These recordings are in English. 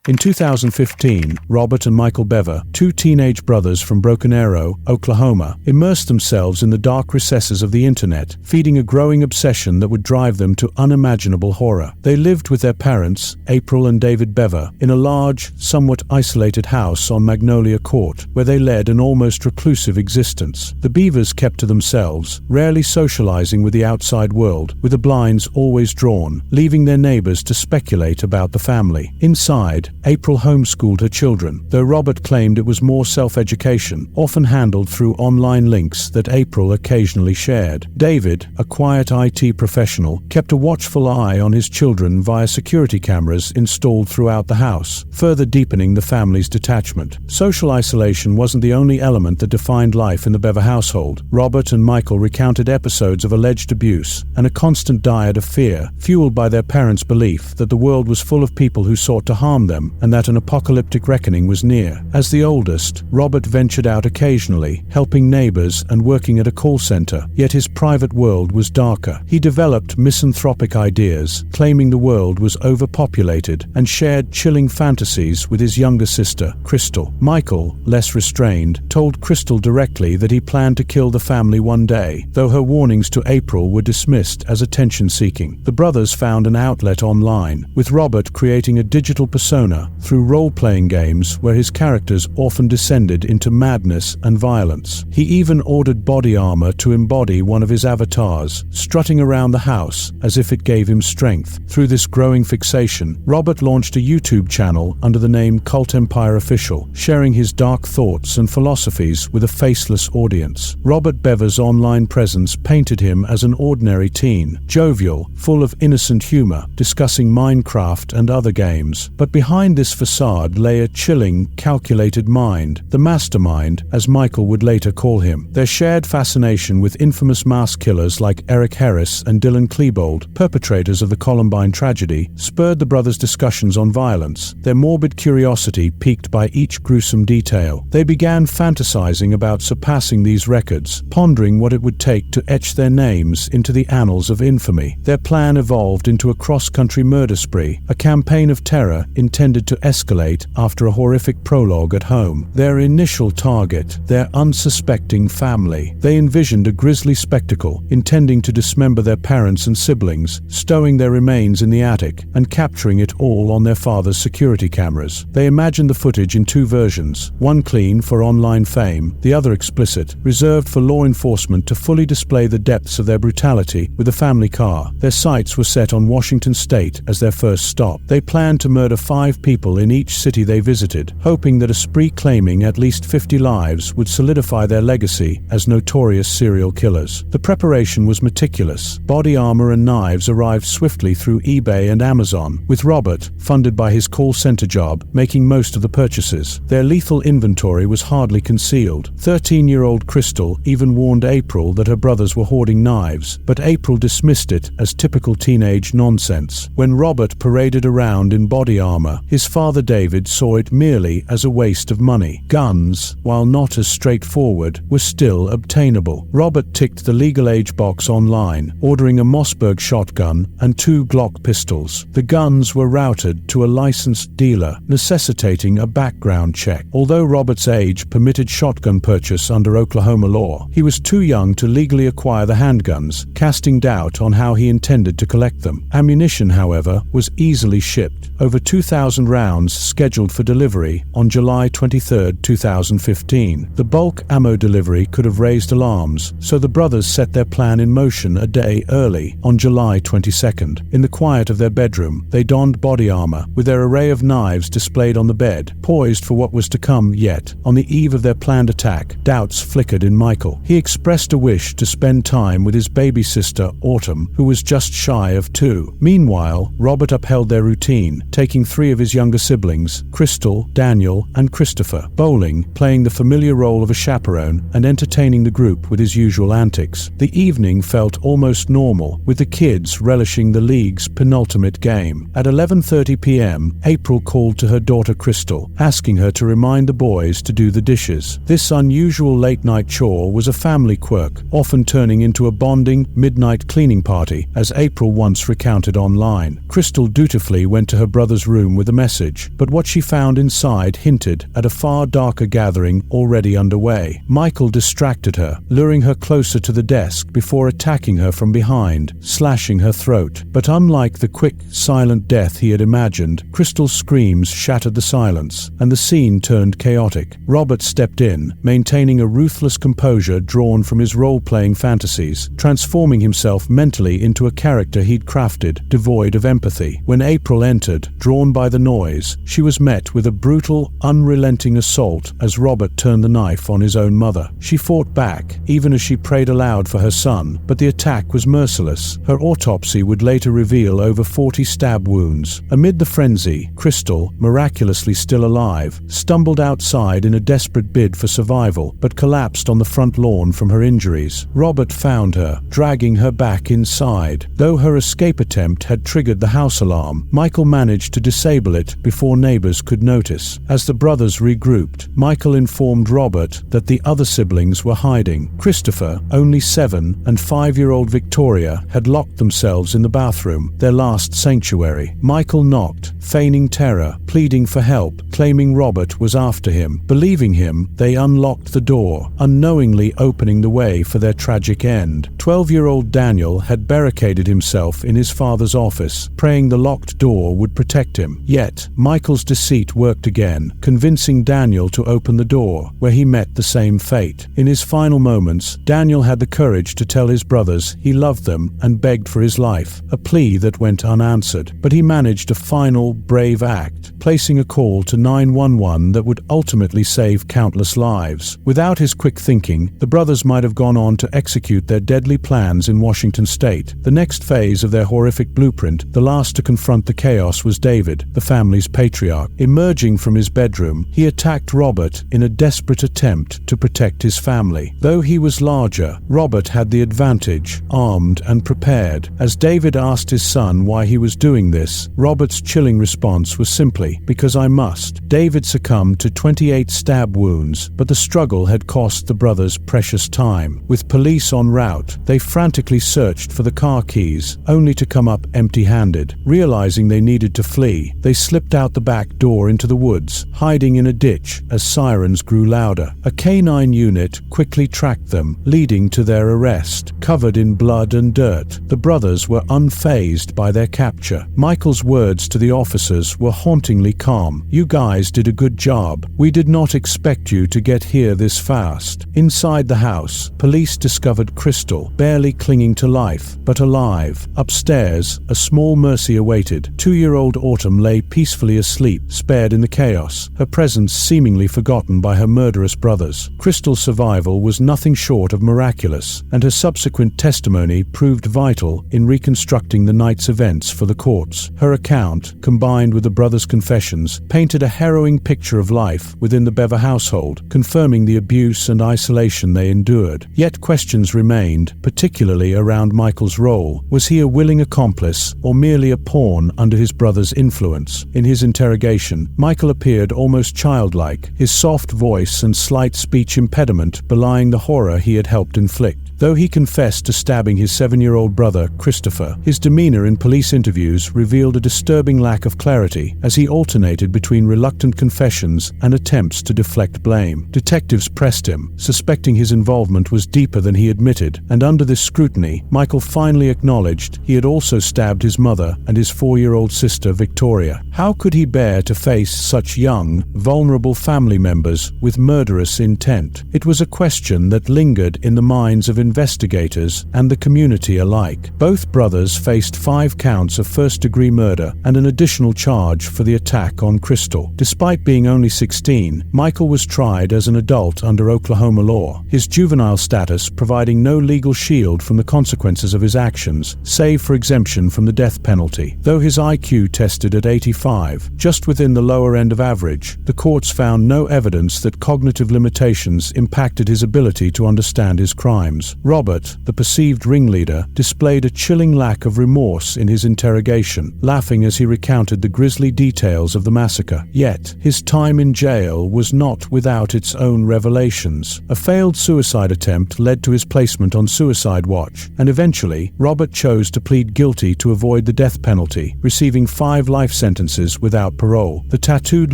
In 2015, Robert and Michael Bever, two teenage brothers from Broken Arrow, Oklahoma, immersed themselves in the dark recesses of the internet, feeding a growing obsession that would drive them to unimaginable horror. They lived with their parents, April and David Bever, in a large, somewhat isolated house on Magnolia Court, where they led an almost reclusive existence. The Beavers kept to themselves, rarely socializing with the outside world, with the blinds always drawn, leaving their neighbors to speculate about the family. Inside, April homeschooled her children, though Robert claimed it was more self-education, often handled through online links that April occasionally shared. David, a quiet IT professional, kept a watchful eye on his children via security cameras installed throughout the house, further deepening the family's detachment. Social isolation wasn't the only element that defined life in the Bever household. Robert and Michael recounted episodes of alleged abuse and a constant diet of fear, fueled by their parents' belief that the world was full of people who sought to harm them and that an apocalyptic reckoning was near. As the oldest, Robert ventured out occasionally, helping neighbors and working at a call center, yet his private world was darker. He developed misanthropic ideas, claiming the world was overpopulated, and shared chilling fantasies with his younger sister, Crystal. Michael, less restrained, told Crystal directly that he planned to kill the family one day, though her warnings to April were dismissed as attention-seeking. The brothers found an outlet online, with Robert creating a digital persona through role-playing games where his characters often descended into madness and violence. He even ordered body armor to embody one of his avatars, strutting around the house as if it gave him strength. Through this growing fixation, Robert launched a YouTube channel under the name Cult Empire Official, sharing his dark thoughts and philosophies with a faceless audience. Robert Bever's online presence painted him as an ordinary teen, jovial, full of innocent humor, discussing Minecraft and other games. But behind this facade lay a chilling, calculated mind, the mastermind, as Michael would later call him. Their shared fascination with infamous mass killers like Eric Harris and Dylan Klebold, perpetrators of the Columbine tragedy, spurred the brothers' discussions on violence, their morbid curiosity piqued by each gruesome detail. They began fantasizing about surpassing these records, pondering what it would take to etch their names into the annals of infamy. Their plan evolved into a cross-country murder spree, a campaign of terror intended to escalate after a horrific prologue at home. Their initial target, their unsuspecting family. They envisioned a grisly spectacle, intending to dismember their parents and siblings, stowing their remains in the attic, and capturing it all on their father's security cameras. They imagined the footage in two versions, one clean for online fame, the other explicit, reserved for law enforcement to fully display the depths of their brutality with the family car. Their sights were set on Washington State as their first stop. They planned to murder 5 people in each city they visited, hoping that a spree claiming at least 50 lives would solidify their legacy as notorious serial killers. The preparation was meticulous. Body armor and knives arrived swiftly through eBay and Amazon, with Robert, funded by his call center job, making most of the purchases. Their lethal inventory was hardly concealed. 13-year-old Crystal even warned April that her brothers were hoarding knives, but April dismissed it as typical teenage nonsense. When Robert paraded around in body armor, his father David saw it merely as a waste of money. Guns, while not as straightforward, were still obtainable. Robert ticked the legal age box online, ordering a Mossberg shotgun and 2 Glock pistols. The guns were routed to a licensed dealer, necessitating a background check. Although Robert's age permitted shotgun purchase under Oklahoma law, he was too young to legally acquire the handguns, casting doubt on how he intended to collect them. Ammunition, however, was easily shipped. Over 2,000 rounds scheduled for delivery on July 23, 2015. The bulk ammo delivery could have raised alarms, so the brothers set their plan in motion a day early, on July 22nd. In the quiet of their bedroom, they donned body armor, with their array of knives displayed on the bed, poised for what was to come. Yet, on the eve of their planned attack, doubts flickered in Michael. He expressed a wish to spend time with his baby sister, Autumn, who was just shy of 2. Meanwhile, Robert upheld their routine, taking 3 of his younger siblings, Crystal, Daniel, and Christopher, bowling, playing the familiar role of a chaperone, and entertaining the group with his usual antics. The evening felt almost normal, with the kids relishing the league's penultimate game. At 11:30 p.m., April called to her daughter Crystal, asking her to remind the boys to do the dishes. This unusual late-night chore was a family quirk, often turning into a bonding, midnight cleaning party, as April once recounted online. Crystal dutifully went to her brother's room with the message, but what she found inside hinted at a far darker gathering already underway. Michael distracted her, luring her closer to the desk before attacking her from behind, slashing her throat. But unlike the quick, silent death he had imagined, Crystal's screams shattered the silence, and the scene turned chaotic. Robert stepped in, maintaining a ruthless composure drawn from his role-playing fantasies, transforming himself mentally into a character he'd crafted, devoid of empathy. When April entered, drawn by the noise, she was met with a brutal, unrelenting assault as Robert turned the knife on his own mother. She fought back, even as she prayed aloud for her son, but the attack was merciless. Her autopsy would later reveal over 40 stab wounds. Amid the frenzy, Crystal, miraculously still alive, stumbled outside in a desperate bid for survival, but collapsed on the front lawn from her injuries. Robert found her, dragging her back inside. Though her escape attempt had triggered the house alarm, Michael managed to disable it before neighbors could notice. As the brothers regrouped, Michael informed Robert that the other siblings were hiding. Christopher, only 7, and 5-year-old Victoria had locked themselves in the bathroom, their last sanctuary. Michael knocked, feigning terror, pleading for help, claiming Robert was after him. Believing him, they unlocked the door, unknowingly opening the way for their tragic end. 12-year-old Daniel had barricaded himself in his father's office, praying the locked door would protect him. Yet, Michael's deceit worked again, convincing Daniel to open the door, where he met the same fate. In his final moments, Daniel had the courage to tell his brothers he loved them and begged for his life, a plea that went unanswered. But he managed a final, brave act, placing a call to 911 that would ultimately save countless lives. Without his quick thinking, the brothers might have gone on to execute their deadly plans in Washington state. The next phase of their horrific blueprint, the last to confront the chaos, was David, the family's patriarch. Emerging from his bedroom, he attacked Robert in a desperate attempt to protect his family. Though he was larger, Robert had the advantage, armed and prepared. As David asked his son why he was doing this, Robert's chilling response was simply, "Because I must." David succumbed to 28 stab wounds, but the struggle had cost the brothers precious time. With police en route, they frantically searched for the car keys, only to come up empty-handed. Realizing they needed to flee, they slipped out the back door into the woods, hiding in a ditch as sirens grew louder. A canine unit quickly tracked them, leading to their arrest. Covered in blood and dirt, the brothers were unfazed by their capture. Michael's words to the officers were hauntingly calm. "You guys did a good job. We did not expect you to get here this fast." Inside the house, police discovered Crystal, barely clinging to life, but alive. Upstairs, a small mercy awaited. 2-year-old Autumn lay peacefully asleep, spared in the chaos, her presence seemingly forgotten by her murderous brothers. Crystal's survival was nothing short of miraculous, and her subsequent testimony proved vital in reconstructing the night's events for the courts. Her account, combined with the brothers' confessions, painted a harrowing picture of life within the Bever household, confirming the abuse and isolation they endured. Yet questions remained, particularly around Michael's role. Was he a willing accomplice, or merely a pawn under his brother's influence? In his interrogation, Michael appeared almost childlike, his soft voice and slight speech impediment belying the horror he had helped inflict. Though he confessed to stabbing his 7-year-old brother, Christopher, his demeanor in police interviews revealed a disturbing lack of clarity as he alternated between reluctant confessions and attempts to deflect blame. Detectives pressed him, suspecting his involvement was deeper than he admitted, and under this scrutiny, Michael finally acknowledged he had also stabbed his mother and his 4-year-old sister, Victoria. How could he bear to face such young, vulnerable family members with murderous intent? It was a question that lingered in the minds of investigators and the community alike. Both brothers faced 5 counts of first-degree murder and an additional charge for the attack on Crystal. Despite being only 16, Michael was tried as an adult under Oklahoma law, his juvenile status providing no legal shield from the consequences of his actions, save for exemption from the death penalty. Though his IQ tested at 85, just within the lower end of average, the courts found no evidence that cognitive limitations impacted his ability to understand his crimes. Robert, the perceived ringleader, displayed a chilling lack of remorse in his interrogation, laughing as he recounted the grisly details of the massacre. Yet, his time in jail was not without its own revelations. A failed suicide attempt led to his placement on suicide watch, and eventually, Robert chose to plead guilty to avoid the death penalty, receiving 5 life sentences without parole. The tattooed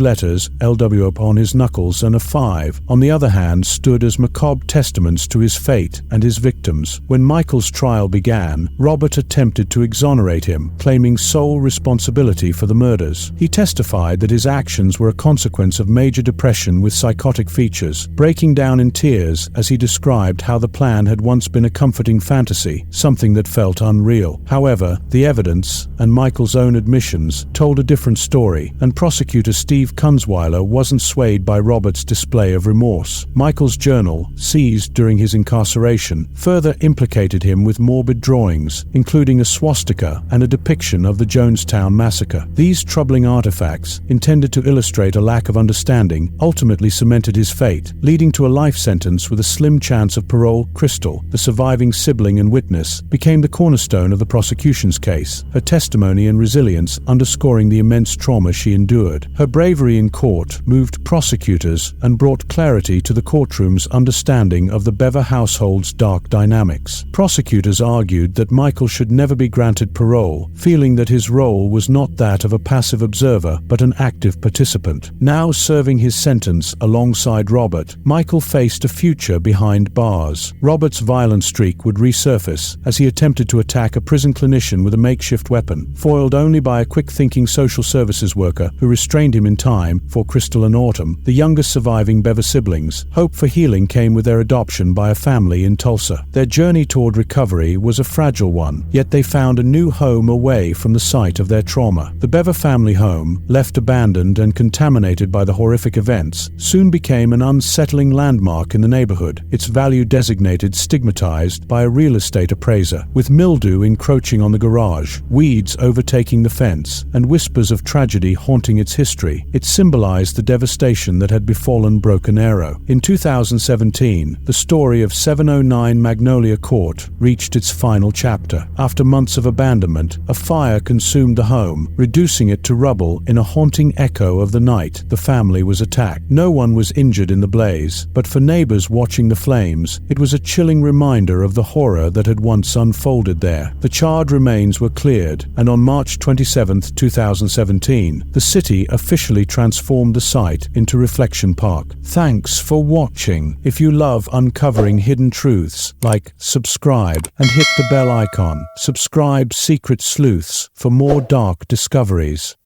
letters, LW, upon his knuckles and a 5, on the other hand, stood as macabre testaments to his fate and his victims. When Michael's trial began, Robert attempted to exonerate him, claiming sole responsibility for the murders. He testified that his actions were a consequence of major depression with psychotic features, breaking down in tears as he described how the plan had once been a comforting fantasy, something that felt unreal. However, the evidence, and Michael's own admissions, told a different story, and prosecutor Steve Kunzweiler wasn't swayed by Robert's display of remorse. Michael's journal, seized during his incarceration, further implicated him with morbid drawings, including a swastika and a depiction of the Jonestown massacre. These troubling artifacts, intended to illustrate a lack of understanding, ultimately cemented his fate, leading to a life sentence with a slim chance of parole. Crystal, the surviving sibling and witness, became the cornerstone of the prosecution's case, her testimony and resilience underscoring the immense trauma she endured. Her bravery in court moved prosecutors and brought clarity to the courtroom's understanding of the Bever household's dark dynamics. Prosecutors argued that Michael should never be granted parole, feeling that his role was not that of a passive observer but an active participant. Now serving his sentence alongside Robert, Michael faced a future behind bars. Robert's violent streak would resurface as he attempted to attack a prison clinician with a makeshift weapon, foiled only by a quick-thinking social services worker who restrained him in time. For Crystal and Autumn, the youngest surviving Bever siblings, hope for healing came with their adoption by a family in Tulsa. Their journey toward recovery was a fragile one, yet they found a new home away from the site of their trauma. The Bever family home, left abandoned and contaminated by the horrific events, soon became an unsettling landmark in the neighborhood, its value designated stigmatized by a real estate appraiser. With mildew encroaching on the garage, weeds overtaking the fence, and whispers of tragedy haunting its history, it symbolized the devastation that had befallen Broken Arrow. In 2017, the story of 709 Magnolia Court reached its final chapter. After months of abandonment, a fire consumed the home, reducing it to rubble. In a haunting echo of the night the family was attacked. No one was injured in the blaze, but for neighbors watching the flames, it was a chilling reminder of the horror that had once unfolded there. The charred remains were cleared, and on March 27, 2017, the city officially transformed the site into Reflection Park. Thanks for watching. If you love uncovering hidden truths, like, subscribe, and hit the bell icon. Subscribe Secret Sleuths for more dark discoveries.